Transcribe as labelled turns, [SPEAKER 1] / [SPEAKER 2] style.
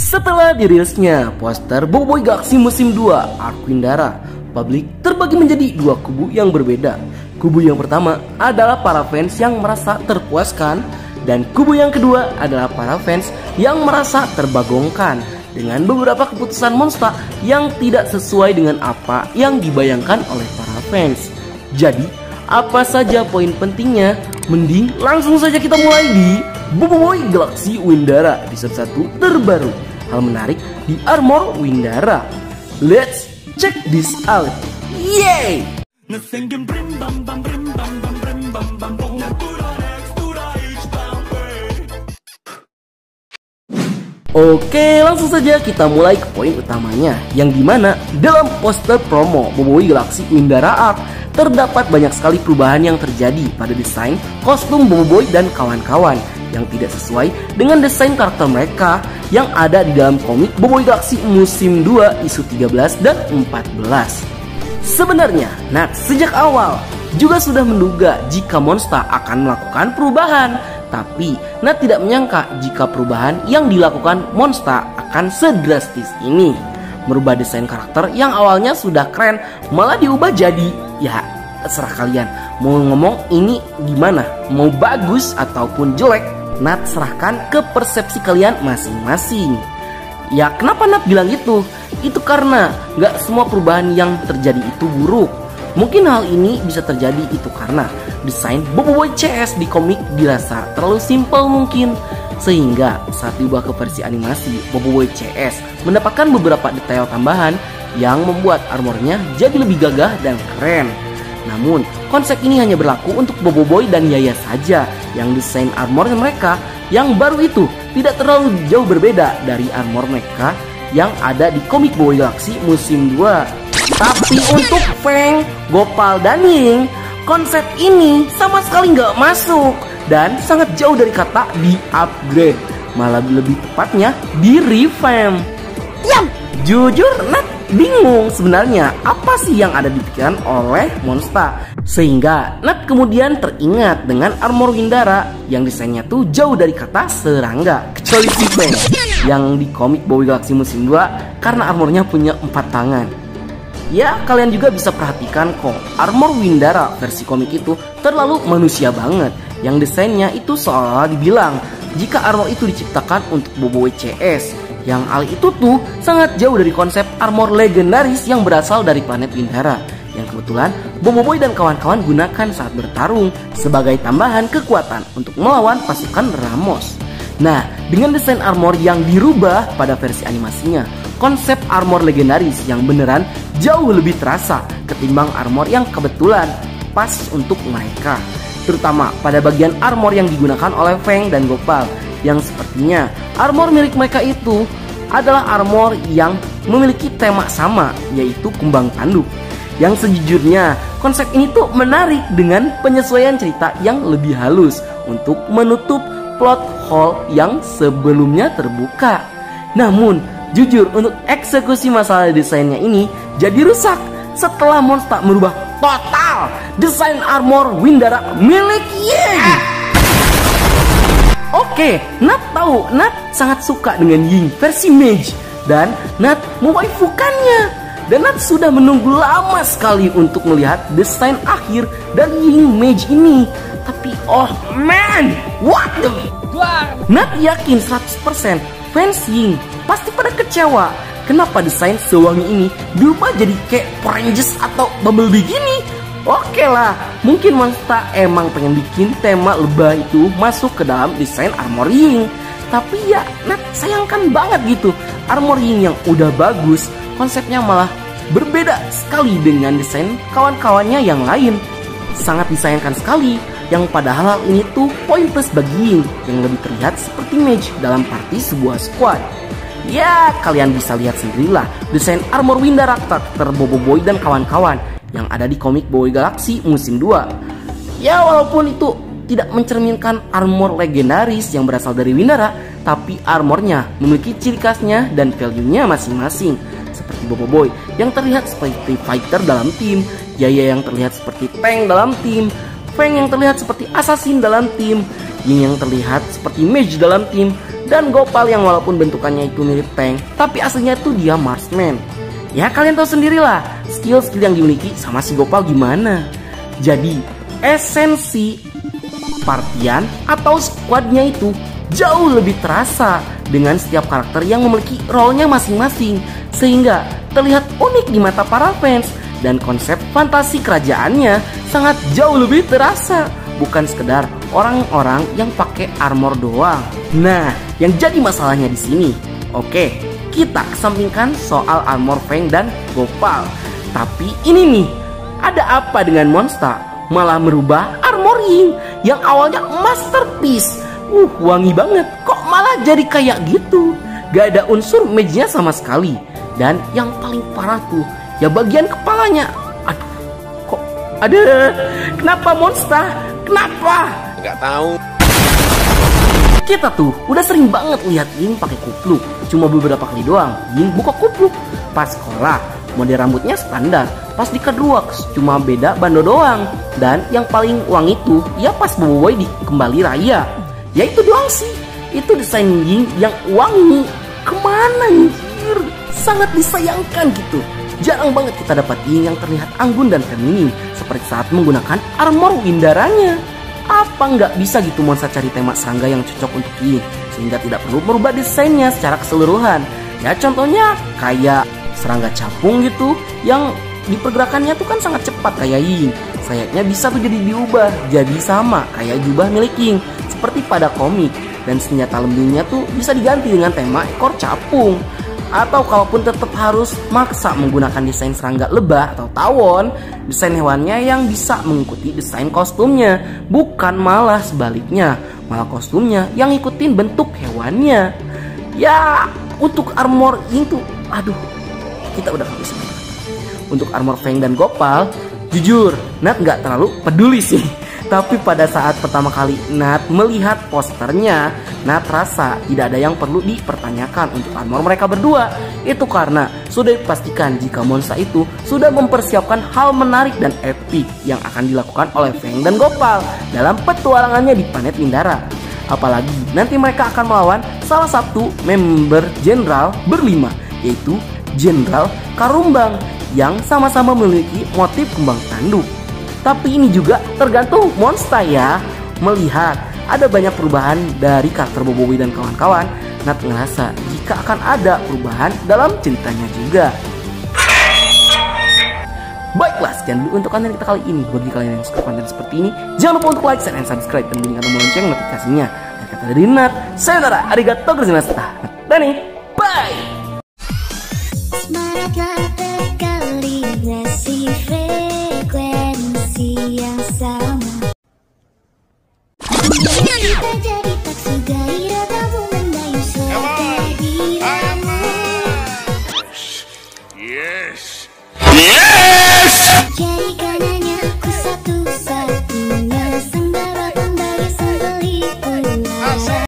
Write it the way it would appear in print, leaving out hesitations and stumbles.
[SPEAKER 1] Setelah dirilisnya poster Boboiboy Galaxy Musim 2 Arc Windara, publik terbagi menjadi dua kubu yang berbeda. Kubu yang pertama adalah para fans yang merasa terpuaskan, dan kubu yang kedua adalah para fans yang merasa terbagongkan dengan beberapa keputusan Monsta yang tidak sesuai dengan apa yang dibayangkan oleh para fans. Jadi, apa saja poin pentingnya? Mending langsung saja kita mulai di Boboiboy Galaxy Windara episode 1 terbaru. Hal menarik di Armor Windara. Let's check this out. Yeay! Oke, langsung saja kita mulai ke poin utamanya, yang dimana dalam poster promo Boboiboy Galaxy Windara Arc terdapat banyak sekali perubahan yang terjadi pada desain kostum Boboiboy dan kawan-kawan yang tidak sesuai dengan desain karakter mereka yang ada di dalam komik Boboiboy Galaxy Musim 2 isu 13 dan 14. Sebenarnya, Nats sejak awal juga sudah menduga jika Monsta akan melakukan perubahan, tapi Nats tidak menyangka jika perubahan yang dilakukan Monsta akan sedrastis ini. Merubah desain karakter yang awalnya sudah keren malah diubah jadi, ya terserah kalian mau ngomong ini gimana, mau bagus ataupun jelek, Nats serahkan ke persepsi kalian masing-masing. Ya kenapa Nats bilang gitu? Itu karena gak semua perubahan yang terjadi itu buruk. Mungkin hal ini bisa terjadi itu karena desain Boboiboy CS di komik dirasa terlalu simpel mungkin, sehingga saat diubah ke versi animasi Boboiboy CS mendapatkan beberapa detail tambahan yang membuat armornya jadi lebih gagah dan keren. Namun konsep ini hanya berlaku untuk Boboiboy dan Yaya saja, yang desain armor mereka yang baru itu tidak terlalu jauh berbeda dari armor mereka yang ada di komik Boboiboy Galaxy Musim 2. Tapi untuk Feng, Gopal, dan Ying, konsep ini sama sekali nggak masuk dan sangat jauh dari kata di upgrade, malah lebih tepatnya di revamp. Jujur Nat bingung sebenarnya apa sih yang ada di pikiran oleh Monsta, sehingga Nat kemudian teringat dengan armor Windara yang desainnya tuh jauh dari kata serangga, kecuali si Feng yang di komik Boboiboy Galaxy Musim 2 karena armornya punya 4 tangan. Ya, kalian juga bisa perhatikan kok, armor Windara versi komik itu terlalu manusia banget, yang desainnya itu seolah dibilang jika armor itu diciptakan untuk Boboiboy CS, yang hal itu tuh sangat jauh dari konsep armor legendaris yang berasal dari planet Windara, yang kebetulan Boboiboy dan kawan-kawan gunakan saat bertarung sebagai tambahan kekuatan untuk melawan pasukan Ramos. Nah, dengan desain armor yang dirubah pada versi animasinya, konsep armor legendaris yang beneran jauh lebih terasa ketimbang armor yang kebetulan pas untuk mereka, terutama pada bagian armor yang digunakan oleh Feng dan Gopal, yang sepertinya armor milik mereka itu adalah armor yang memiliki tema sama, yaitu kumbang tanduk. Yang sejujurnya konsep ini tuh menarik dengan penyesuaian cerita yang lebih halus untuk menutup plot hole yang sebelumnya terbuka. Namun jujur untuk eksekusi masalah desainnya ini jadi rusak setelah Monsta merubah total desain armor Windara milik Ying. Oke, Nat tahu Nat sangat suka dengan Ying versi Mage dan Nat mewaifukannya, dan Nat sudah menunggu lama sekali untuk melihat desain akhir dari Ying Mage ini. Tapi oh man, what the Nat yakin 100% fans Ying pasti pada kecewa kenapa desain sewangi ini berubah jadi kayak Oranges atau Bumblebee gini. Oke lah, mungkin Monsta emang pengen bikin tema lebah itu masuk ke dalam desain armor Ying. Tapi ya Nat sayangkan banget gitu, armor Ying yang udah bagus konsepnya malah berbeda sekali dengan desain kawan-kawannya yang lain. Sangat disayangkan sekali, yang padahal hal ini tuh poin plus bagi Ying yang lebih terlihat seperti Mage dalam party sebuah squad. Ya, kalian bisa lihat sendirilah desain armor Windara karakter Boboiboy dan kawan-kawan yang ada di komik Boboiboy Galaxy Musim 2. Ya, walaupun itu tidak mencerminkan armor legendaris yang berasal dari Windara, tapi armornya memiliki ciri khasnya dan value-nya masing-masing. Seperti Boboiboy yang terlihat seperti fighter dalam tim, Yaya yang terlihat seperti tank dalam tim, Feng yang terlihat seperti assassin dalam tim, Ying yang terlihat seperti mage dalam tim, dan Gopal yang walaupun bentukannya itu mirip tank, tapi aslinya tuh dia marksman. Ya kalian tahu sendirilah skill-skill yang dimiliki sama si Gopal gimana. Jadi esensi partian atau squadnya itu jauh lebih terasa dengan setiap karakter yang memiliki role-nya masing-masing, sehingga terlihat unik di mata para fans dan konsep fantasi kerajaannya sangat jauh lebih terasa, bukan sekedar orang-orang yang pakai armor doang. Nah, yang jadi masalahnya di sini, oke, kita kesampingkan soal armor Feng dan Gopal, tapi ini nih, ada apa dengan Monster malah merubah armor Ying yang awalnya masterpiece, wangi banget, kok malah jadi kayak gitu. Gak ada unsur mage-nya sama sekali. Dan yang paling parah tuh ya bagian kepalanya. Aduh, kok ada? Kenapa Monster? Kenapa?
[SPEAKER 2] Gak tahu.
[SPEAKER 1] Kita tuh udah sering banget lihat Ying pakai kupluk. Cuma beberapa kali doang Ying buka kupluk. Pas sekolah model rambutnya standar. Pas di Kedruaks cuma beda bando doang. Dan yang paling wangi tuh ya pas Boboiboy di Kembali Raya. Ya itu doang sih. Itu desain Ying yang wangi. Kemana anjir? Sangat disayangkan gitu. Jarang banget kita dapat Ying yang terlihat anggun dan feminin seperti saat menggunakan armor Windaranya. Apa nggak bisa gitu Monster cari tema serangga yang cocok untuk Ying sehingga tidak perlu merubah desainnya secara keseluruhan. Ya contohnya kayak serangga capung gitu yang di pergerakannya tuh kan sangat cepat kayak Ying. Sayapnya bisa tuh jadi diubah jadi sama kayak jubah milik Ying seperti pada komik. Dan senjata lembingnya tuh bisa diganti dengan tema ekor capung. Atau kalaupun tetap harus maksa menggunakan desain serangga lebah atau tawon, desain hewannya yang bisa mengikuti desain kostumnya, bukan malah sebaliknya, malah kostumnya yang ngikutin bentuk hewannya. Ya untuk armor itu, aduh, kita udah habis. Untuk armor Feng dan Gopal, jujur Nat nggak terlalu peduli sih. Tapi pada saat pertama kali Nat melihat posternya, Nat rasa tidak ada yang perlu dipertanyakan untuk armor mereka berdua. Itu karena sudah dipastikan jika Monster itu sudah mempersiapkan hal menarik dan epik yang akan dilakukan oleh Feng dan Gopal dalam petualangannya di planet Mindara. Apalagi nanti mereka akan melawan salah satu member jenderal berlima, yaitu Jenderal Karumbang yang sama-sama memiliki motif kembang tanduk. Tapi ini juga tergantung Monster ya. Melihat ada banyak perubahan dari karakter Boboiboy dan kawan-kawan, Nat ngerasa jika akan ada perubahan dalam ceritanya juga. Baiklah, sekian dulu untuk konten kita kali ini. Bagi kalian yang suka konten seperti ini, jangan lupa untuk like, share, dan subscribe, dan bunyikan tombol lonceng notifikasinya. Dan kata dari Nat, sayonara, arigatou gozaimashita. Dani.